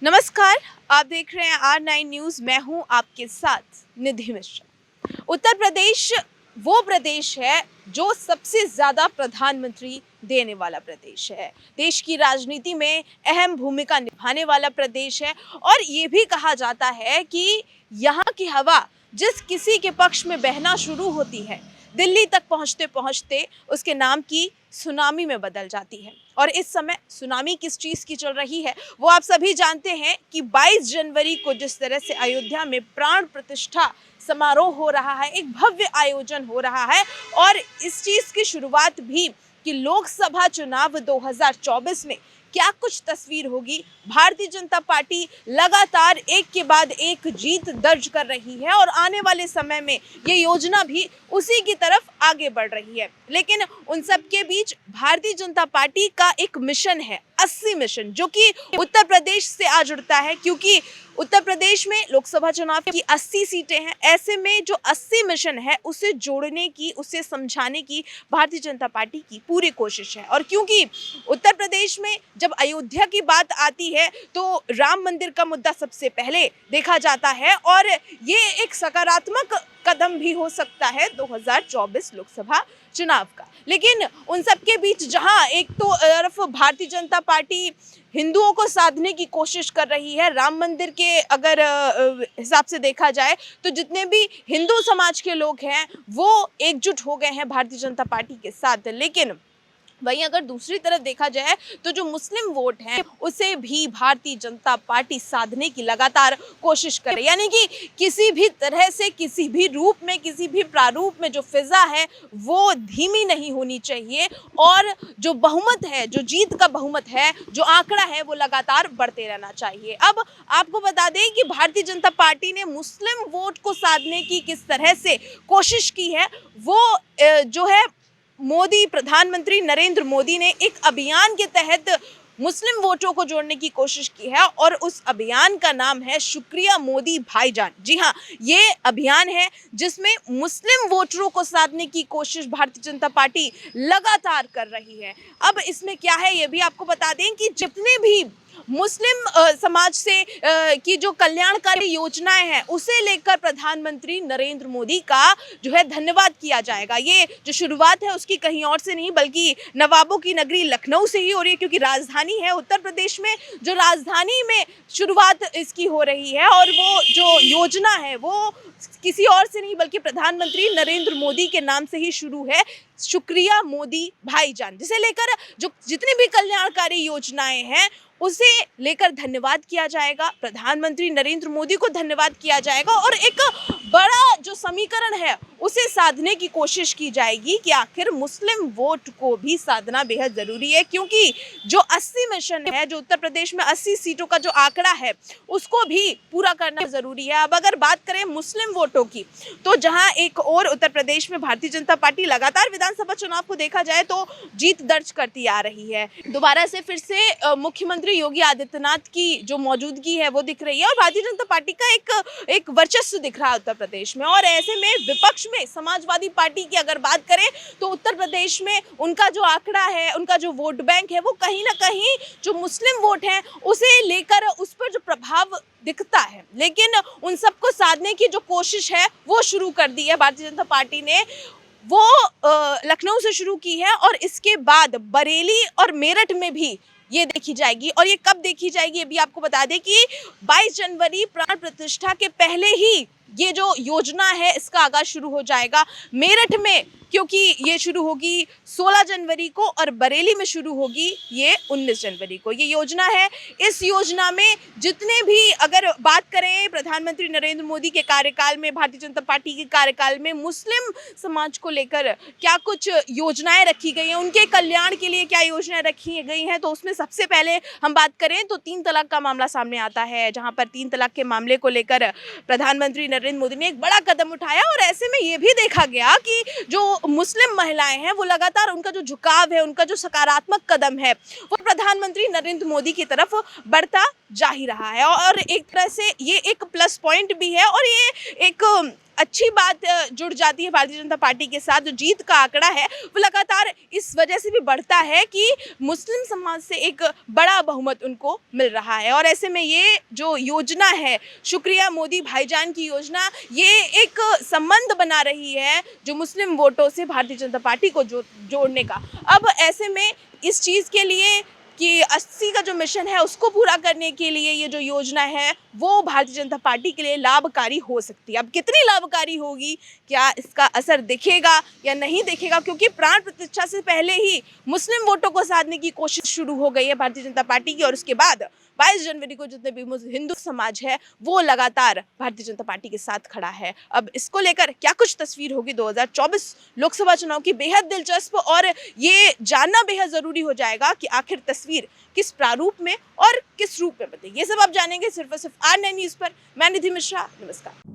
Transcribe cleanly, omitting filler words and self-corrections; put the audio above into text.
नमस्कार। आप देख रहे हैं R9 न्यूज़। मैं हूं आपके साथ निधि मिश्रा। उत्तर प्रदेश वो प्रदेश है जो सबसे ज़्यादा प्रधानमंत्री देने वाला प्रदेश है। देश की राजनीति में अहम भूमिका निभाने वाला प्रदेश है और ये भी कहा जाता है कि यहाँ की हवा जिस किसी के पक्ष में बहना शुरू होती है, दिल्ली तक पहुँचते पहुँचते उसके नाम की सुनामी में बदल जाती है। और इस समय सुनामी किस चीज़ की चल रही है वो आप सभी जानते हैं कि 22 जनवरी को जिस तरह से अयोध्या में प्राण प्रतिष्ठा समारोह हो रहा है, एक भव्य आयोजन हो रहा है और इस चीज़ की शुरुआत भी कि लोकसभा चुनाव 2024 में क्या कुछ तस्वीर होगी। भारतीय जनता पार्टी लगातार एक के बाद एक जीत दर्ज कर रही है और आने वाले समय में ये योजना भी उसी की तरफ आगे बढ़ रही है। लेकिन उन सब के बीच भारतीय जनता पार्टी का एक मिशन है, 80 मिशन, जो कि उत्तर प्रदेश से आ जुड़ता है, क्योंकि उत्तर प्रदेश में लोकसभा चुनाव की 80 सीटें हैं। ऐसे में जो 80 मिशन है उसे जोड़ने की, उसे समझाने की भारतीय जनता पार्टी की पूरी कोशिश है। और क्योंकि उत्तर प्रदेश में जब अयोध्या की बात आती है तो राम मंदिर का मुद्दा सबसे पहले देखा जाता है और ये एक सकारात्मक कदम भी हो सकता है 2024 लोकसभा चुनाव का। लेकिन उन सब के बीच जहां एक तो तरफ भारतीय जनता पार्टी हिंदुओं को साधने की कोशिश कर रही है, राम मंदिर के अगर हिसाब से देखा जाए तो जितने भी हिंदू समाज के लोग हैं वो एकजुट हो गए हैं भारतीय जनता पार्टी के साथ। लेकिन वहीं अगर दूसरी तरफ देखा जाए तो जो मुस्लिम वोट हैं उसे भी भारतीय जनता पार्टी साधने की लगातार कोशिश करे, यानी कि किसी भी तरह से, किसी भी रूप में, किसी भी प्रारूप में जो फिजा है वो धीमी नहीं होनी चाहिए और जो बहुमत है, जो जीत का बहुमत है, जो आंकड़ा है वो लगातार बढ़ते रहना चाहिए। अब आपको बता दें कि भारतीय जनता पार्टी ने मुस्लिम वोट को साधने की किस तरह से कोशिश की है। वो जो है मोदी, प्रधानमंत्री नरेंद्र मोदी ने एक अभियान के तहत मुस्लिम वोटरों को जोड़ने की कोशिश की है और उस अभियान का नाम है शुक्रिया मोदी भाईजान। जी हाँ, ये अभियान है जिसमें मुस्लिम वोटरों को साधने की कोशिश भारतीय जनता पार्टी लगातार कर रही है। अब इसमें क्या है ये भी आपको बता दें कि जितने भी मुस्लिम समाज से की जो कल्याणकारी योजनाएं हैं उसे लेकर प्रधानमंत्री नरेंद्र मोदी का जो है धन्यवाद किया जाएगा। ये जो शुरुआत है उसकी कहीं और से नहीं बल्कि नवाबों की नगरी लखनऊ से ही हो रही है, क्योंकि राजधानी है उत्तर प्रदेश में, जो राजधानी में शुरुआत इसकी हो रही है और वो जो योजना है वो किसी और से नहीं बल्कि प्रधानमंत्री नरेंद्र मोदी के नाम से ही शुरू है, शुक्रिया मोदी भाईजान, जिसे लेकर जो जितनी भी कल्याणकारी योजनाएं हैं उसे लेकर धन्यवाद किया जाएगा, प्रधानमंत्री नरेंद्र मोदी को धन्यवाद किया जाएगा और एक बड़ा जो समीकरण है उसे साधने की कोशिश की जाएगी कि आखिर मुस्लिम वोट को भी साधना बेहद ज़रूरी है, क्योंकि जो 80 मिशन है, जो उत्तर प्रदेश में 80 सीटों का जो आंकड़ा है उसको भी पूरा करना ज़रूरी है। अब अगर बात करें मुस्लिम वोटों की तो जहां एक और उत्तर प्रदेश में भारतीय जनता पार्टी लगातार विधानसभा चुनाव को देखा जाए तो जीत दर्ज करती आ रही है। दोबारा से फिर से मुख्यमंत्री योगी आदित्यनाथ की जो मौजूदगी है वो दिख रही है और भारतीय जनता पार्टी का एक वर्चस्व दिख रहा है उत्तर प्रदेश में। और ऐसे में विपक्ष में समाजवादी पार्टी की अगर बात करें तो उत्तर प्रदेश में उनका जो आंकड़ा है, उनका जो वोट बैंक है वो कहीं ना कहीं जो मुस्लिम वोट है उसे लेकर उस पर जो प्रभाव दिखता है। लेकिन उन सबको साधने की जो कोशिश है वो शुरू कर दी है भारतीय जनता पार्टी ने, वो लखनऊ से शुरू की है और इसके बाद बरेली और मेरठ में भी ये देखी जाएगी। और ये कब देखी जाएगी ये भी आपको बता दें कि 22 जनवरी प्राण प्रतिष्ठा के पहले ही ये जो योजना है इसका आगाज शुरू हो जाएगा। मेरठ में क्योंकि ये शुरू होगी 16 जनवरी को और बरेली में शुरू होगी ये 19 जनवरी को। ये योजना है, इस योजना में जितने भी अगर बात करें प्रधानमंत्री नरेंद्र मोदी के कार्यकाल में, भारतीय जनता पार्टी के कार्यकाल में मुस्लिम समाज को लेकर क्या कुछ योजनाएं रखी गई हैं, उनके कल्याण के लिए क्या योजनाएं रखी गई हैं, तो उसमें सबसे पहले हम बात करें तो 3 तलाक का मामला सामने आता है, जहाँ पर 3 तलाक के मामले को लेकर प्रधानमंत्री नरेंद्र मोदी ने एक बड़ा कदम उठाया। और ऐसे में ये भी देखा गया कि जो मुस्लिम महिलाएं हैं वो लगातार उनका जो झुकाव है, उनका जो सकारात्मक कदम है वो प्रधानमंत्री नरेंद्र मोदी की तरफ बढ़ता जा ही रहा है। और एक तरह से ये एक प्लस पॉइंट भी है और ये एक अच्छी बात जुड़ जाती है भारतीय जनता पार्टी के साथ। जो जीत का आंकड़ा है वो लगातार इस वजह से भी बढ़ता है कि मुस्लिम समाज से एक बड़ा बहुमत उनको मिल रहा है। और ऐसे में ये जो योजना है, शुक्रिया मोदी भाईजान की योजना, ये एक संबंध बना रही है जो मुस्लिम वोटों से भारतीय जनता पार्टी को जोड़ने का। अब ऐसे में इस चीज़ के लिए कि 80 का जो मिशन है उसको पूरा करने के लिए ये जो योजना है वो भारतीय जनता पार्टी के लिए लाभकारी हो सकती है। अब कितनी लाभकारी होगी, क्या इसका असर दिखेगा या नहीं दिखेगा, क्योंकि प्राण प्रतिष्ठा से पहले ही मुस्लिम वोटों को साधने की कोशिश शुरू हो गई है भारतीय जनता पार्टी की। और उसके बाद 22 जनवरी को जितने भी हिंदू समाज है वो लगातार भारतीय जनता पार्टी के साथ खड़ा है। अब इसको लेकर क्या कुछ तस्वीर होगी 2024 लोकसभा चुनाव की, बेहद दिलचस्प, और ये जानना बेहद जरूरी हो जाएगा कि आखिर तस्वीर किस प्रारूप में और किस रूप में बदलेगी। ये सब आप जानेंगे सिर्फ और सिर्फ R9 न्यूज़ पर। मैं निधि मिश्रा, नमस्कार।